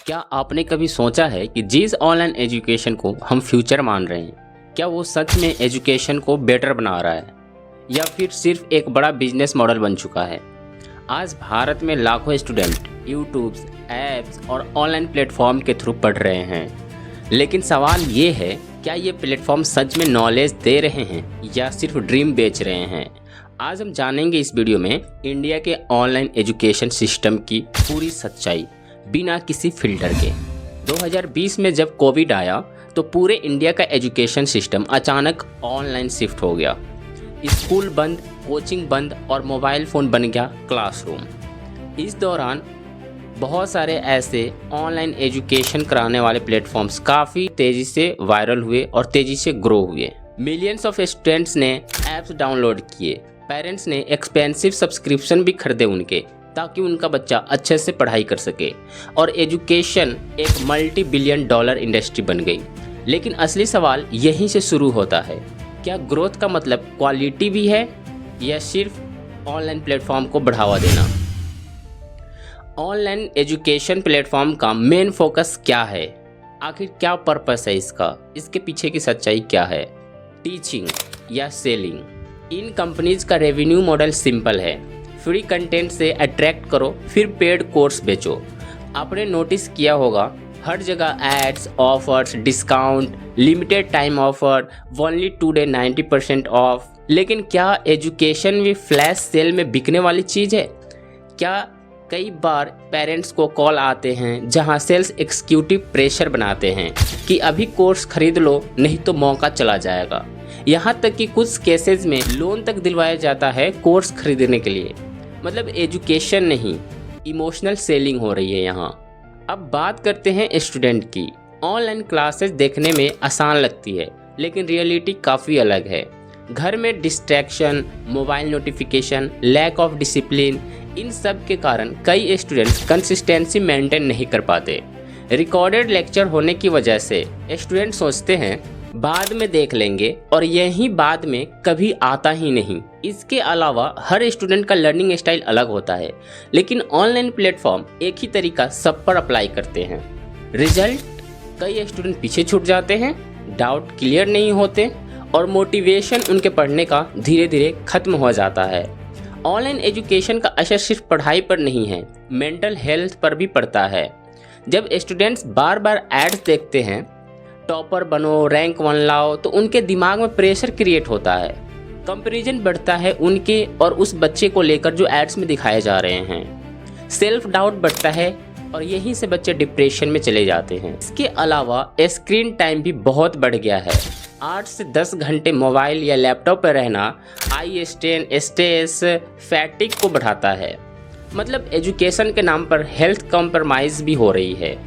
क्या आपने कभी सोचा है कि जिस ऑनलाइन एजुकेशन को हम फ्यूचर मान रहे हैं, क्या वो सच में एजुकेशन को बेटर बना रहा है या फिर सिर्फ एक बड़ा बिजनेस मॉडल बन चुका है। आज भारत में लाखों स्टूडेंट यूट्यूब, ऐप्स और ऑनलाइन प्लेटफॉर्म के थ्रू पढ़ रहे हैं, लेकिन सवाल ये है, क्या ये प्लेटफॉर्म सच में नॉलेज दे रहे हैं या सिर्फ ड्रीम बेच रहे हैं। आज हम जानेंगे इस वीडियो में इंडिया के ऑनलाइन एजुकेशन सिस्टम की पूरी सच्चाई बिना किसी फिल्टर के। 2020 में जब कोविड आया तो पूरे इंडिया का एजुकेशन सिस्टम अचानक ऑनलाइन शिफ्ट हो गया। स्कूल बंद, कोचिंग बंद और मोबाइल फ़ोन बन गया क्लासरूम। इस दौरान बहुत सारे ऐसे ऑनलाइन एजुकेशन कराने वाले प्लेटफॉर्म्स काफ़ी तेज़ी से वायरल हुए और तेज़ी से ग्रो हुए। मिलियंस ऑफ स्टूडेंट्स ने ऐप्स डाउनलोड किए, पेरेंट्स ने एक्सपेंसिव सब्सक्रिप्शन भी खरीदे उनके, ताकि उनका बच्चा अच्छे से पढ़ाई कर सके और एजुकेशन एक मल्टी बिलियन डॉलर इंडस्ट्री बन गई। लेकिन असली सवाल यहीं से शुरू होता है, क्या ग्रोथ का मतलब क्वालिटी भी है या सिर्फ ऑनलाइन प्लेटफॉर्म को बढ़ावा देना। ऑनलाइन एजुकेशन प्लेटफॉर्म का मेन फोकस क्या है, आखिर क्या पर्पस है इसका, इसके पीछे की सच्चाई क्या है। टीचिंग या सेलिंग। इन कंपनीज का रेवेन्यू मॉडल सिंपल है, फ्री कंटेंट से अट्रैक्ट करो फिर पेड कोर्स बेचो। आपने नोटिस किया होगा हर जगह ads, offers, discount, limited time offer, only today 90% off. लेकिन क्या एजुकेशन भी फ्लैश सेल में बिकने वाली चीज़ है? क्या कई बार पेरेंट्स को कॉल आते हैं जहां सेल्स एग्जीक्यूटिव प्रेशर बनाते हैं कि अभी कोर्स खरीद लो नहीं तो मौका चला जाएगा। यहाँ तक कि कुछ केसेस में लोन तक दिलवाया जाता है कोर्स खरीदने के लिए। मतलब एजुकेशन नहीं, इमोशनल सेलिंग हो रही है यहाँ। अब बात करते हैं स्टूडेंट की। ऑनलाइन क्लासेस देखने में आसान लगती है, लेकिन रियलिटी काफ़ी अलग है। घर में distraction, mobile notification, lack of discipline, इन सब के कारण कई स्टूडेंट्स कंसिस्टेंसी मेंटेन नहीं कर पाते। रिकॉर्डेड लेक्चर होने की वजह से स्टूडेंट सोचते हैं बाद में देख लेंगे और यही बाद में कभी आता ही नहीं। इसके अलावा हर स्टूडेंट का लर्निंग स्टाइल अलग होता है, लेकिन ऑनलाइन प्लेटफॉर्म एक ही तरीका सब पर अप्लाई करते हैं। रिजल्ट, कई स्टूडेंट पीछे छूट जाते हैं, डाउट क्लियर नहीं होते और मोटिवेशन उनके पढ़ने का धीरे धीरे खत्म हो जाता है। ऑनलाइन एजुकेशन का असर सिर्फ पढ़ाई पर नहीं है, मेंटल हेल्थ पर भी पड़ता है। जब स्टूडेंट्स बार बार एड्स देखते हैं, टॉपर बनो, रैंक 1 लाओ, तो उनके दिमाग में प्रेशर क्रिएट होता है। कंपैरिजन बढ़ता है उनके और उस बच्चे को लेकर जो एड्स में दिखाए जा रहे हैं। सेल्फ डाउट बढ़ता है और यहीं से बच्चे डिप्रेशन में चले जाते हैं। इसके अलावा स्क्रीन टाइम भी बहुत बढ़ गया है। 8 से 10 घंटे मोबाइल या लैपटॉप पर रहना आई स्ट्रेन, स्ट्रेस, फैटिक को बढ़ाता है। मतलब एजुकेशन के नाम पर हेल्थ कॉम्प्रोमाइज़ भी हो रही है।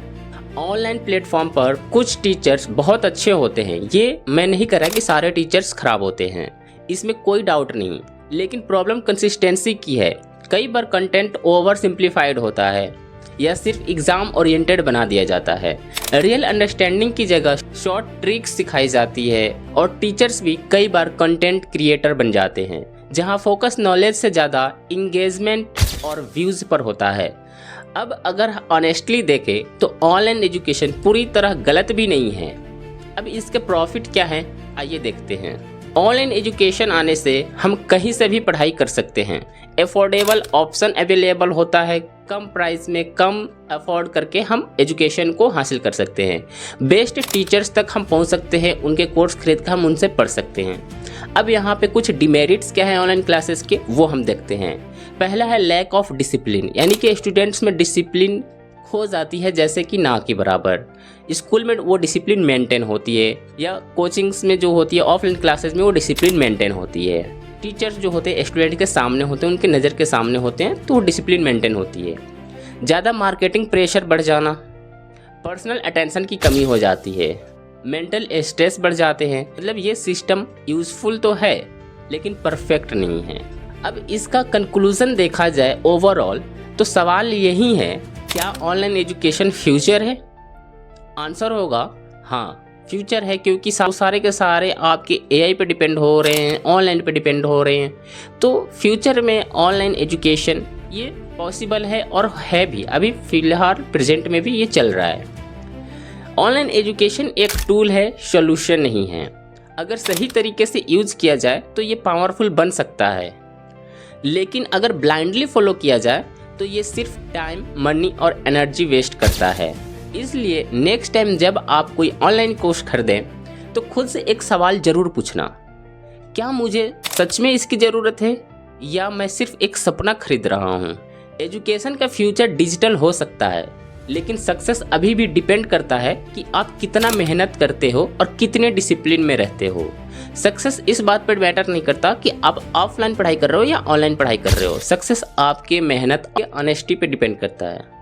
ऑनलाइन प्लेटफॉर्म पर कुछ टीचर्स बहुत अच्छे होते हैं, ये मैं नहीं कह रहा कि सारे टीचर्स खराब होते हैं, इसमें कोई डाउट नहीं, लेकिन प्रॉब्लम कंसिस्टेंसी की है। कई बार कंटेंट ओवर सिंप्लीफाइड होता है या सिर्फ एग्जाम ओरिएंटेड बना दिया जाता है। रियल अंडरस्टैंडिंग की जगह शॉर्ट ट्रिक्स सिखाई जाती है और टीचर्स भी कई बार कंटेंट क्रिएटर बन जाते हैं, जहां फोकस नॉलेज से ज़्यादा इंगेजमेंट और व्यूज़ पर होता है। अब अगर ऑनेस्टली देखें तो ऑनलाइन एजुकेशन पूरी तरह गलत भी नहीं है। अब इसके प्रॉफिट क्या है, आइए देखते हैं। ऑनलाइन एजुकेशन आने से हम कहीं से भी पढ़ाई कर सकते हैं। एफोर्डेबल ऑप्शन अवेलेबल होता है, कम प्राइस में कम अफोर्ड करके हम एजुकेशन को हासिल कर सकते हैं। बेस्ट टीचर्स तक हम पहुंच सकते हैं, उनके कोर्स खरीद कर हम उनसे पढ़ सकते हैं। अब यहाँ पे कुछ डिमेरिट्स क्या है ऑनलाइन क्लासेस के, वो हम देखते हैं। पहला है लैक ऑफ डिसिप्लिन, यानी कि स्टूडेंट्स में डिसिप्लिन खो जाती है, जैसे कि ना के बराबर। स्कूल में वो डिसिप्लिन मेंटेन होती है या कोचिंग्स में जो होती है, ऑफलाइन क्लासेस में वो डिसिप्लिन मेंटेन होती है। टीचर्स जो होते हैं स्टूडेंट के सामने होते हैं, उनके नज़र के सामने होते हैं, तो वो डिसिप्लिन मेंटेन होती है। ज़्यादा मार्केटिंग प्रेशर बढ़ जाना, पर्सनल अटेंशन की कमी हो जाती है, मेंटल स्ट्रेस बढ़ जाते हैं। मतलब ये सिस्टम यूज़फुल तो है लेकिन परफेक्ट नहीं है। अब इसका कंक्लूजन देखा जाए ओवरऑल तो सवाल यही है, क्या ऑनलाइन एजुकेशन फ्यूचर है? आंसर होगा हाँ, फ्यूचर है, क्योंकि सारे के सारे आपके एआई पे डिपेंड हो रहे हैं, ऑनलाइन पे डिपेंड हो रहे हैं। तो फ्यूचर में ऑनलाइन एजुकेशन ये पॉसिबल है और है भी, अभी फिलहाल प्रेजेंट में भी ये चल रहा है। ऑनलाइन एजुकेशन एक टूल है, सॉल्यूशन नहीं है। अगर सही तरीके से यूज किया जाए तो ये पावरफुल बन सकता है, लेकिन अगर ब्लाइंडली फॉलो किया जाए तो ये सिर्फ टाइम, मनी और एनर्जी वेस्ट करता है। इसलिए नेक्स्ट टाइम जब आप कोई ऑनलाइन कोर्स खरीदें तो खुद से एक सवाल जरूर पूछना, क्या मुझे सच में इसकी ज़रूरत है या मैं सिर्फ एक सपना खरीद रहा हूँ। एजुकेशन का फ्यूचर डिजिटल हो सकता है, लेकिन सक्सेस अभी भी डिपेंड करता है कि आप कितना मेहनत करते हो और कितने डिसिप्लिन में रहते हो। सक्सेस इस बात पर मैटर नहीं करता कि आप ऑफलाइन पढ़ाई कर रहे हो या ऑनलाइन पढ़ाई कर रहे हो। सक्सेस आपके मेहनत के ऑनेस्टी पे डिपेंड करता है।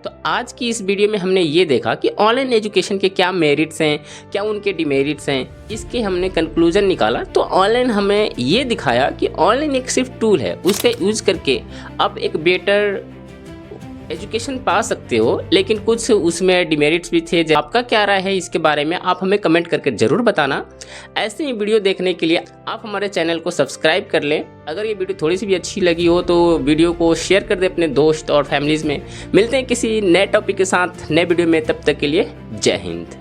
तो आज की इस वीडियो में हमने ये देखा कि ऑनलाइन एजुकेशन के क्या मेरिट्स हैं, क्या उनके डिमेरिट्स हैं, इसके हमने कंक्लूजन निकाला। तो ऑनलाइन हमें ये दिखाया कि ऑनलाइन एक सिर्फ टूल है, उसका यूज़ करके आप एक बेटर एजुकेशन पा सकते हो, लेकिन कुछ उसमें डिमेरिट्स भी थे। आपका क्या राय है इसके बारे में आप हमें कमेंट करके ज़रूर बताना। ऐसे ही वीडियो देखने के लिए आप हमारे चैनल को सब्सक्राइब कर लें। अगर ये वीडियो थोड़ी सी भी अच्छी लगी हो तो वीडियो को शेयर कर दें अपने दोस्त और फैमिलीज़ में। मिलते हैं किसी नए टॉपिक के साथ नए वीडियो में, तब तक के लिए जय हिंद।